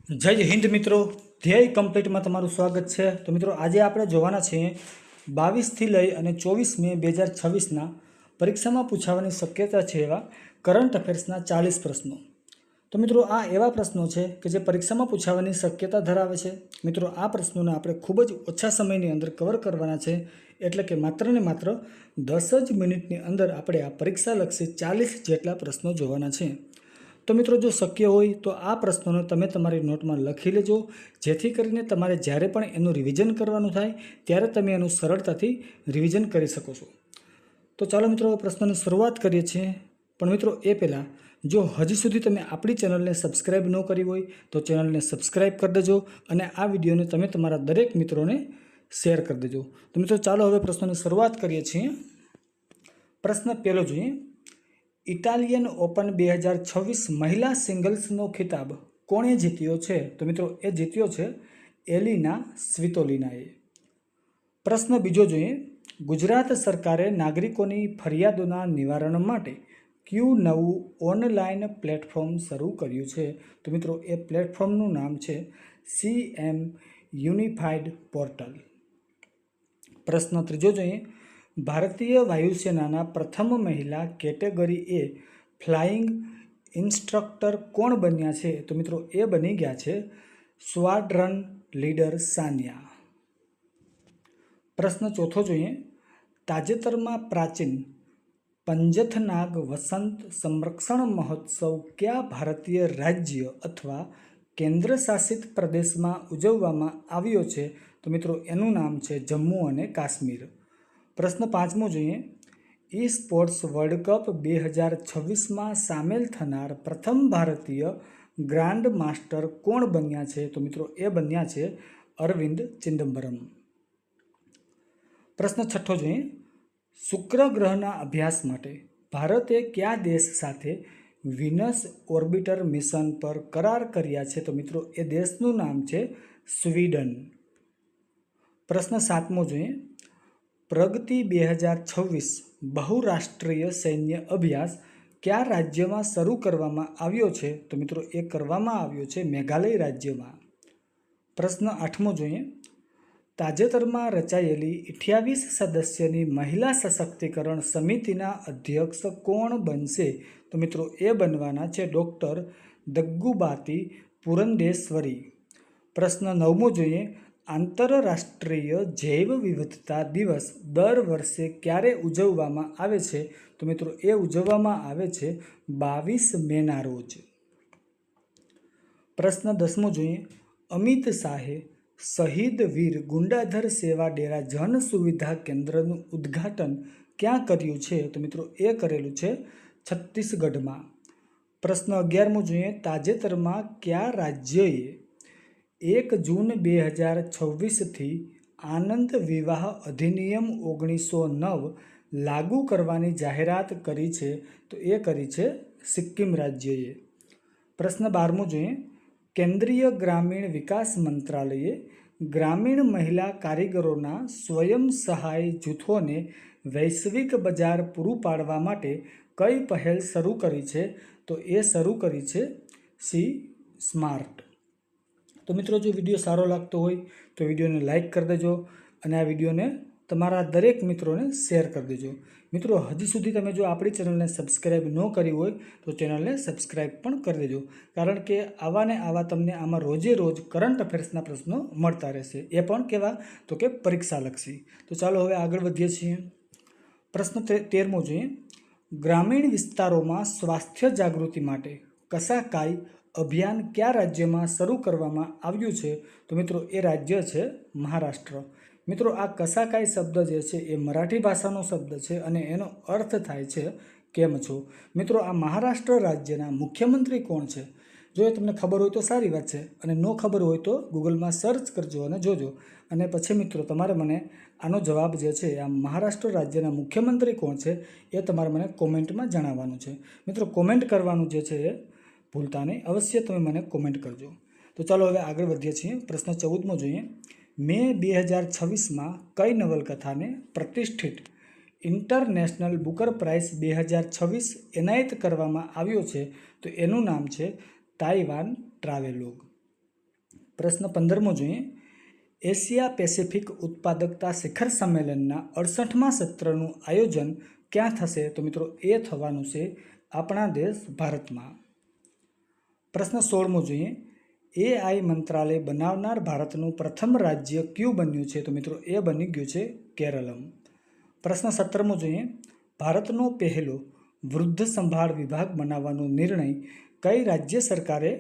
જય હિન્દ મિત્રો, ધ્યેય કમ્પ્લીટમાં તમારું સ્વાગત છે। તો મિત્રો આજે આપણે જોવાના છીએ 22થી લઈ અને 24 મે 2026ના પરીક્ષામાં પૂછાવાની શક્યતા છે એવા કરંટ અફેર્સના 40 પ્રશ્નો। તો મિત્રો આ એવા પ્રશ્નો છે કે જે પરીક્ષામાં પૂછાવાની શક્યતા ધરાવે છે। મિત્રો આ પ્રશ્નોને આપણે ખૂબ જ ઓછા સમયની અંદર કવર કરવાના છે, એટલે કે માત્ર ને માત્ર 10 જ મિનિટની અંદર આપણે આ પરીક્ષાલક્ષી 40 જેટલા પ્રશ્નો જોવાના છે। તો મિત્રો જો શક્ય હોય તો આ પ્રશ્નોને તમે તમારી નોટમાં લખી લેજો, જેથી કરીને તમારે જ્યારે પણ એનું રિવિઝન કરવાનું થાય ત્યારે તમે એનું સરળતાથી રિવિઝન કરી શકો છો। તો ચાલો મિત્રો પ્રશ્નોની શરૂઆત કરીએ છીએ। પણ મિત્રો એ પહેલાં જો હજી સુધી તમે આપણી ચેનલને સબસ્ક્રાઈબ ન કરી હોય તો ચેનલને સબસ્ક્રાઈબ કરી દેજો અને આ વિડીયોને તમે તમારા દરેક મિત્રોને શેર કરી દેજો। તો મિત્રો ચાલો હવે પ્રશ્નોની શરૂઆત કરીએ છીએ। પ્રશ્ન પહેલો જોઈએ, ઇટાલિયન ઓપન 2026 મહિલા સિંગલ્સનો ખિતાબ કોણે જીત્યો છે? તો મિત્રો એ જીત્યો છે એલિના સ્વિતોલિનાએ। પ્રશ્ન બીજો જોઈએ, ગુજરાત સરકારે નાગરિકોની ફરિયાદોના નિવારણ માટે કયું નવું ઓનલાઈન પ્લેટફોર્મ શરૂ કર્યું છે? તો મિત્રો એ પ્લેટફોર્મનું નામ છે CM યુનિફાઈડ પોર્ટલ। પ્રશ્ન ત્રીજો જોઈએ, ભારતીય વાયુસેનાના પ્રથમ મહિલા કેટેગરી એ ફ્લાઇંગ ઇન્સ્ટ્રક્ટર કોણ બન્યા છે? તો મિત્રો એ બની ગયા છે સ્ક્વોડ્રન લીડર સાનિયા। પ્રશ્ન ચોથો જોઈએ, તાજેતરમાં પ્રાચીન પંજથનાગ વસંત સંરક્ષણ મહોત્સવ કયા ભારતીય રાજ્ય અથવા કેન્દ્રશાસિત પ્રદેશમાં ઉજવવામાં આવ્યો છે? તો મિત્રો એનું નામ છે જમ્મુ અને કાશ્મીર। પ્રશ્ન પાંચમો જોઈએ, ઈ સ્પોર્ટ્સ વર્લ્ડ કપ 2026માં સામેલ થનાર પ્રથમ ભારતીય ગ્રાન્ડ માસ્ટર કોણ બન્યા છે? તો મિત્રો એ બન્યા છે અરવિંદ ચિદમ્બરમ। પ્રશ્ન છઠ્ઠો જોઈએ, શુક્ર ગ્રહના અભ્યાસ માટે ભારતે કયા દેશ સાથે વિનસ ઓર્બિટર મિશન પર કરાર કર્યા છે? તો મિત્રો એ દેશનું નામ છે સ્વીડન। પ્રશ્ન સાતમો જોઈએ, પ્રગતિ 2026 બહુરાષ્ટ્રીય સૈન્ય અભ્યાસ કયા રાજ્યમાં શરૂ કરવામાં આવ્યો છે? તો મિત્રો એ કરવામાં આવ્યો છે મેઘાલય રાજ્યમાં। પ્રશ્ન આઠમો જોઈએ, તાજેતરમાં રચાયેલી 28 સદસ્યની મહિલા સશક્તિકરણ સમિતિના અધ્યક્ષ કોણ બનશે? તો મિત્રો એ બનવાના છે ડૉક્ટર દગ્ગુબાતી પુરંદેશ્વરી। પ્રશ્ન નવમો જોઈએ, આંતરરાષ્ટ્રીય જૈવ વિવિધતા દિવસ દર વર્ષે ક્યારે ઉજવવામાં આવે છે? તો મિત્રો એ ઉજવવામાં આવે છે 22 મેના રોજ। પ્રશ્ન દસમો જોઈએ, અમિત શાહે શહીદ વીર ગુંડાધર સેવા ડેરા જન સુવિધા કેન્દ્રનું ઉદ્ઘાટન ક્યાં કર્યું છે? તો મિત્રો એ કરેલું છે છત્તીસગઢમાં। પ્રશ્ન 11મો જોઈએ, તાજેતરમાં કયા રાજ્યએ 1 જૂન 2026થી આનંદ વિવાહ અધિનિયમ 1909 લાગુ કરવાની જાહેરાત કરી છે? તો એ કરી છે સિક્કિમ રાજ્યએ। પ્રશ્ન 12મો જોઈએ, કેન્દ્રીય ગ્રામીણ વિકાસ મંત્રાલયે ગ્રામીણ મહિલા કારીગરોના સ્વયં સહાય જૂથોને વૈશ્વિક બજાર પૂરું પાડવા માટે કઈ પહેલ શરૂ કરી છે? તો એ શરૂ કરી છે સી સ્માર્ટ। તો મિત્રો જો વિડીયો સારો લાગતો હોય તો વિડીયોને લાઇક કરી દેજો અને આ વિડીયોને તમારા દરેક મિત્રોને શેર કરી દેજો। મિત્રો હજી સુધી તમે જો આપણી ચેનલને સબસ્ક્રાઈબ ન કરી હોય તો ચેનલને સબસ્ક્રાઈબ પણ કરી દેજો, કારણ કે આવા ને આવા તમને આમાં રોજે રોજ કરંટ અફેર્સના પ્રશ્નો મળતા રહેશે, એ પણ કેવા? તો કે પરીક્ષાલક્ષી। તો ચાલો હવે આગળ વધીએ છીએ। પ્રશ્ન 13મો જોઈએ, ગ્રામીણ વિસ્તારોમાં સ્વાસ્થ્ય જાગૃતિ માટે કસાકાઈ અભિયાન કયા રાજ્યમાં શરૂ કરવામાં આવ્યું છે? તો મિત્રો એ રાજ્ય છે મહારાષ્ટ્ર। મિત્રો આ કસાકાઈ શબ્દ જે છે એ મરાઠી ભાષાનો શબ્દ છે અને એનો અર્થ થાય છે કેમ છો। મિત્રો આ મહારાષ્ટ્ર રાજ્યના મુખ્યમંત્રી કોણ છે? જો એ તમને ખબર હોય તો સારી વાત છે, અને ન ખબર હોય તો ગૂગલમાં સર્ચ કરજો અને જોજો, અને પછી મિત્રો તમારે મને આનો જવાબ જે છે આ મહારાષ્ટ્ર રાજ્યના મુખ્યમંત્રી કોણ છે એ તમારે મને કોમેન્ટમાં જણાવવાનું છે। મિત્રો કોમેન્ટ કરવાનું જે છે એ ભૂલતા નહીં, અવશ્ય તમે મને કોમેન્ટ કરજો। તો ચાલો હવે આગળ વધીએ છીએ। પ્રશ્ન 14મો જોઈએ, મે 2026માં કઈ નવલકથાને પ્રતિષ્ઠિત ઇન્ટરનેશનલ બુકર પ્રાઇઝ 2026 એનાયત કરવામાં આવ્યો છે? તો એનું નામ છે તાઇવાન ટ્રાવેલોગ। પ્રશ્ન 15મો જોઈએ, એશિયા પેસિફિક ઉત્પાદકતા શિખર સંમેલનના 68મા સત્રનું આયોજન ક્યાં થશે? તો મિત્રો એ થવાનું છે આપણા દેશ ભારતમાં. પ્રશ્ન 16મો જોઈએ, AI મંત્રાલય બનાવનાર ભારતનું પ્રથમ રાજ્ય કયું બન્યું છે? તો મિત્રો એ બની ગયું છે કેરળમ. પ્રશ્ન 17મો જોઈએ, ભારતનો પહેલો વૃદ્ધ સંભાળ વિભાગ બનાવવાનો નિર્ણય કઈ રાજ્ય સરકારે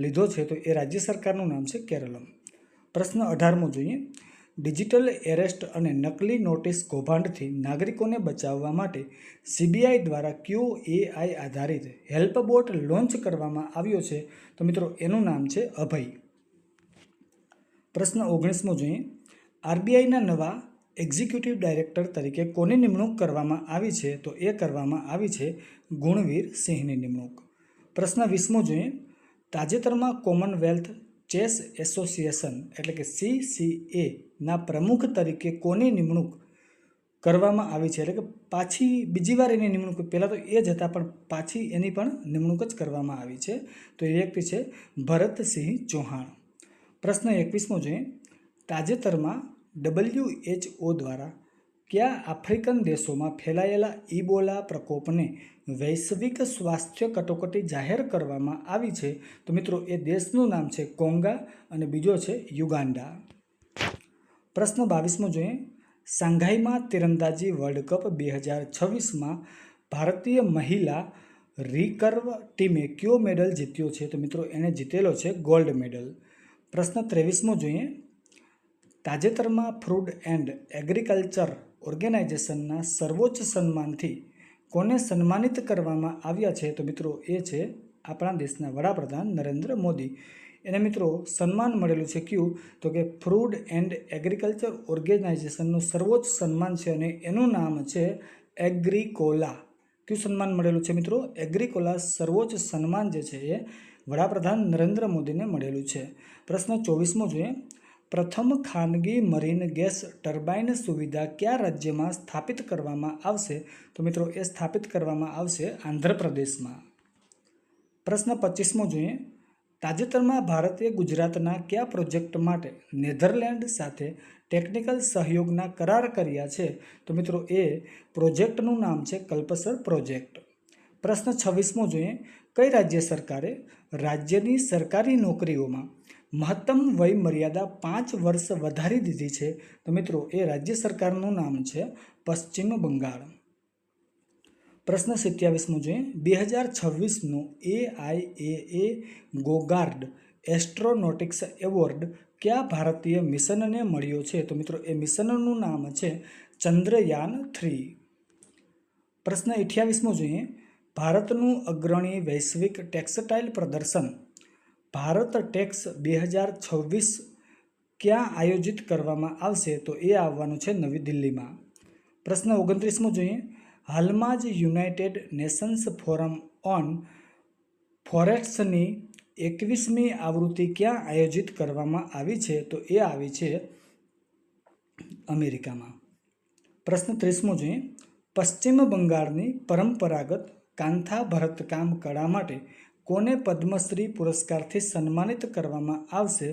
લીધો છે? તો એ રાજ્ય સરકારનું નામ છે કેરળમ. પ્રશ્ન 18મો જોઈએ, ડિજિટલ એરેસ્ટ અને નકલી નોટિસ કૌભાંડથી નાગરિકોને બચાવવા માટે CBI દ્વારા કયો AI આધારિત હેલ્પબોટ લોન્ચ કરવામાં આવ્યો છે? તો મિત્રો એનું નામ છે અભય. પ્રશ્ન 19મો જોઈએ, RBIના નવા એક્ઝિક્યુટિવ ડાયરેક્ટર તરીકે કોની નિમણૂક કરવામાં આવી છે? તો એ કરવામાં આવી છે ગુણવીર સિંહની નિમણૂક. પ્રશ્ન 20મો જોઈએ, તાજેતરમાં કોમનવેલ્થ ચેસ એસોસિએશન એટલે કે CCA ના પ્રમુખ તરીકે કોની નિમણૂક કરવામાં આવી છે? એટલે કે પાછી બીજી વાર એની નિમણૂક, પહેલાં તો એ જ હતા પણ પાછી એની પણ નિમણૂક જ કરવામાં આવી છે. તો એ વ્યક્તિ છે ભરતસિંહ ચૌહાણ. પ્રશ્ન 21મો જોઈએ, તાજેતરમાં WHO દ્વારા કયા આફ્રિકન દેશોમાં ફેલાયેલા ઇબોલા પ્રકોપને વૈશ્વિક સ્વાસ્થ્ય કટોકટી જાહેર કરવામાં આવી છે? તો મિત્રો એ દેશનું નામ છે કોંગા અને બીજો છે યુગાન્ડા. પ્રશ્ન 22મો જોઈએ, શાંઘાઈમાં તીરંદાજી વર્લ્ડ કપ 2026માં ભારતીય મહિલા રિકર્વ ટીમે કયો મેડલ જીત્યો છે? તો મિત્રો એને જીતેલો છે ગોલ્ડ મેડલ. પ્રશ્ન 23મો જોઈએ, તાજેતરમાં ફૂડ એન્ડ એગ્રીકલ્ચર ઓર્ગેનાઇઝેશનના સર્વોચ્ચ સન્માનથી કોને સન્માનિત કરવામાં આવ્યા છે? તો મિત્રો એ છે આપણા દેશના વડાપ્રધાન નરેન્દ્ર મોદી. એને મિત્રો સન્માન મળેલું છે કયું? તો કે ફૂડ એન્ડ એગ્રીકલ્ચર ઓર્ગેનાઇઝેશનનું સર્વોચ્ચ સન્માન છે અને એનું નામ છે એગ્રીકોલા. કયું સન્માન મળેલું છે મિત્રો? એગ્રીકોલા સર્વોચ્ચ સન્માન જે છે એ વડાપ્રધાન નરેન્દ્ર મોદીને મળેલું છે. પ્રશ્ન 24મો જોઈએ, પ્રથમ ખાનગી મરીન ગેસ ટર્બાઇન સુવિધા કયા રાજ્યમાં સ્થાપિત કરવામાં આવશે? તો મિત્રો એ સ્થાપિત કરવામાં આવશે આંધ્રપ્રદેશમાં. પ્રશ્ન 25મો જોઈએ, તાજેતરમાં ભારતે ગુજરાતના કયા પ્રોજેક્ટ માટે નેધરલેન્ડ સાથે ટેકનિકલ સહયોગના કરાર કર્યા છે? તો મિત્રો એ પ્રોજેક્ટનું નામ છે કલ્પસર પ્રોજેક્ટ. પ્રશ્ન 26મો જોઈએ, કઈ રાજ્ય સરકારે રાજ્યની સરકારી નોકરીઓમાં મહત્તમ વય મર્યાદા 5 વર્ષ વધારી દીધી છે? તો મિત્રો એ રાજ્ય સરકારનું નામ છે પશ્ચિમ બંગાળ. પ્રશ્ન 27મો જોઈએ, 2026નો AIAA ગોગાર્ડ એસ્ટ્રોનોટિક્સ એવોર્ડ કયા ભારતીય મિશનને મળ્યો છે? તો મિત્રો એ મિશનનું નામ છે ચંદ્રયાન-3. પ્રશ્ન 28મો જોઈએ, ભારતનું અગ્રણી વૈશ્વિક ટેક્સટાઇલ પ્રદર્શન ભારત ટેક્સ 2026 ક્યાં આયોજિત કરવામાં આવશે? તો એ આવવાનું છે નવી દિલ્હીમાં. પ્રશ્ન 29મો જોઈએ, હાલમાં જ યુનાઇટેડ નેશન્સ ફોરમ ઓન ફોરેસ્ટ્સની 21મી આવૃત્તિ ક્યાં આયોજિત કરવામાં આવી છે? તો એ આવી છે અમેરિકામાં. પ્રશ્ન 30મો જોઈએ, પશ્ચિમ બંગાળની પરંપરાગત કાંથા ભરતકામ કળા માટે કોને પદ્મશ્રી પુરસ્કારથી સન્માનિત કરવામાં આવશે?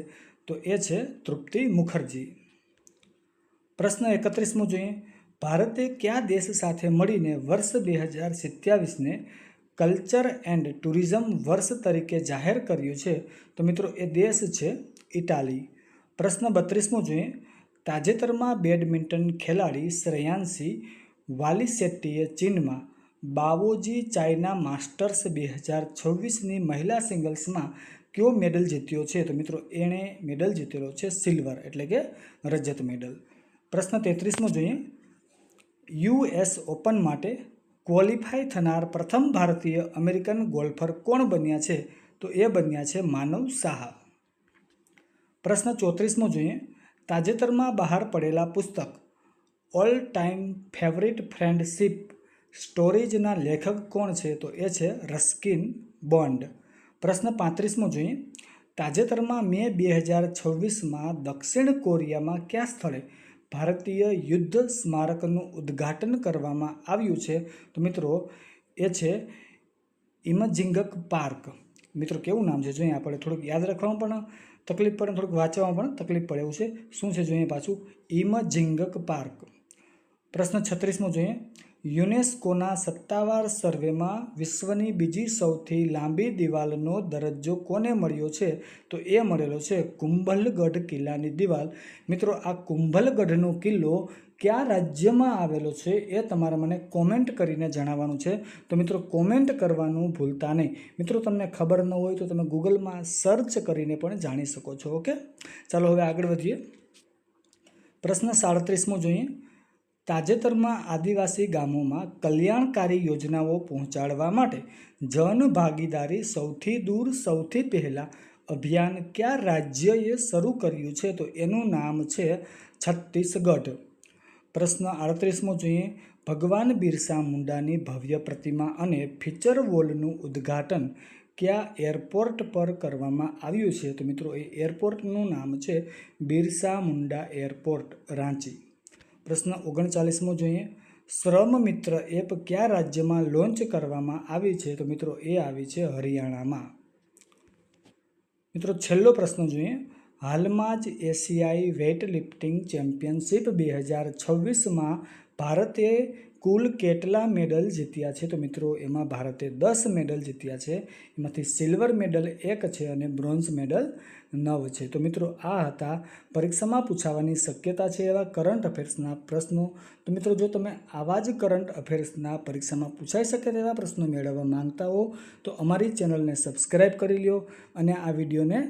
તો એ છે તૃપ્તિ મુખર્જી. પ્રશ્ન 31મો જોઈએ, ભારતે કયા દેશ સાથે મળીને વર્ષ 2027ને કલ્ચર એન્ડ ટુરિઝમ વર્ષ તરીકે જાહેર કર્યું છે? તો મિત્રો એ દેશ છે ઇટાલી. પ્રશ્ન 32મો જોઈએ, તાજેતરમાં બેડમિન્ટન ખેલાડી શ્રેયાંશી વાલીસેટ્ટીએ ચીનમાં બાવોજી ચાઇના માસ્ટર્સ 2026ની મહિલા સિંગલ્સમાં કયો મેડલ જીત્યો છે? તો મિત્રો એણે મેડલ જીતેલો છે સિલ્વર એટલે કે રજત મેડલ. પ્રશ્ન 33મો જોઈએ, US ઓપન માટે ક્વોલિફાય થનાર પ્રથમ ભારતીય અમેરિકન ગોલ્ફર કોણ બન્યા છે? તો એ બન્યા છે માનવ સાહા. પ્રશ્ન 34મો જોઈએ, તાજેતરમાં બહાર પડેલા પુસ્તક ઓલ ટાઈમ ફેવરિટ ફ્રેન્ડશિપ સ્ટોરીઝના લેખક કોણ છે? તો એ છે રસ્કિન બોન્ડ. પ્રશ્ન 35મો જોઈએ, તાજેતરમાં મે 2026માં દક્ષિણ કોરિયામાં કયા સ્થળે ભારતીય યુદ્ધ સ્મારકનું ઉદ્ઘાટન કરવામાં આવ્યું છે? તો મિત્રો એ છે ઇમજિંગક પાર્ક મિત્રો કેવું નામ છે જોઈએ આપણે થોડુંક યાદ રાખવામાં પણ તકલીફ પડે, થોડુંક વાંચવામાં પણ તકલીફ પડે એવું છે. શું છે જોઈએ પાછું? ઇમજિંગ પાર્ક. પ્રશ્ન 36મો જોઈએ. યુનેસ્કોના સત્તાવાર સર્વેમાં વિશ્વની બીજી સૌથી લાંબી દિવાલનો દરજ્જો કોને મળ્યો છે? તો એ મળેલો છે કુંભલગઢ કિલ્લાની દિવાલ. મિત્રો આ કુંભલગઢનો કિલ્લો કયા રાજ્યમાં આવેલો છે એ તમારે મને કોમેન્ટ કરીને જણાવવાનું છે. તો મિત્રો કોમેન્ટ કરવાનું ભૂલતા નહીં. મિત્રો તમને ખબર ન હોય તો તમે ગૂગલમાં સર્ચ કરીને પણ જાણી શકો છો. ઓકે, ચાલો હવે આગળ વધીએ. પ્રશ્ન 37મો જોઈએ. તાજેતરમાં આદિવાસી ગામોમાં કલ્યાણકારી યોજનાઓ પહોંચાડવા માટે જન ભાગીદારી સૌથી દૂર સૌથી પહેલાં અભિયાન કયા રાજ્યએ શરૂ કર્યું છે? તો એનું નામ છે છત્તીસગઢ. પ્રશ્ન 38મો જોઈએ. ભગવાન બિરસા મુંડાની ભવ્ય પ્રતિમા અને ફીચર વોલનું ઉદ્ઘાટન કયા એરપોર્ટ પર કરવામાં આવ્યું છે? તો મિત્રો એ એરપોર્ટનું નામ છે બિરસા મુંડા એરપોર્ટ, રાંચી. પ્રશ્ન 39મો જોઈએ. શ્રમ મિત્ર એપ કયા રાજ્યમાં લોન્ચ કરવામાં આવી છે? તો મિત્રો એ આવી છે હરિયાણામાં. મિત્રો છેલ્લો પ્રશ્ન જોઈએ. હાલમાં જ એશિયાઈ વેઇટ લિફ્ટિંગ ચેમ્પિયનશિપ 2026માં ભારતે કુલ કેટલા મેડલ જીત્યા છે? તો મિત્રો એમાં ભારતે 10 મેડલ જીત્યા છે. એમાંથી સિલ્વર મેડલ 1 છે અને બ્રોન્ઝ મેડલ 9 છે. તો મિત્રો આ હતા પરીક્ષામાં પૂછાવાની શક્યતા છે એવા કરંટ અફેર્સના પ્રશ્નો. તો મિત્રો જો તમે આવા જ કરંટ અફેર્સના પરીક્ષામાં પૂછાઈ શકે તેવા પ્રશ્નો મેળવવા માંગતા હો તો અમારી ચેનલને સબસ્ક્રાઈબ કરી લ્યો અને આ વિડીયોને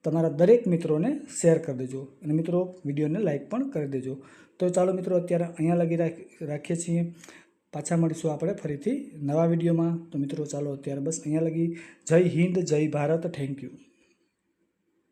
તમારા દરેક મિત્રોને શેર કરી દેજો અને મિત્રો વિડીયોને લાઈક પણ કરી દેજો. તો ચાલો મિત્રો અત્યારે અહીંયા લગી રાખીએ છીએ. પાછા મળીશું આપણે ફરીથી નવા વિડીયોમાં. તો મિત્રો ચાલો અત્યારે બસ અહીંયા લગી. જય હિન્દ, જય ભારત, થેન્ક યુ.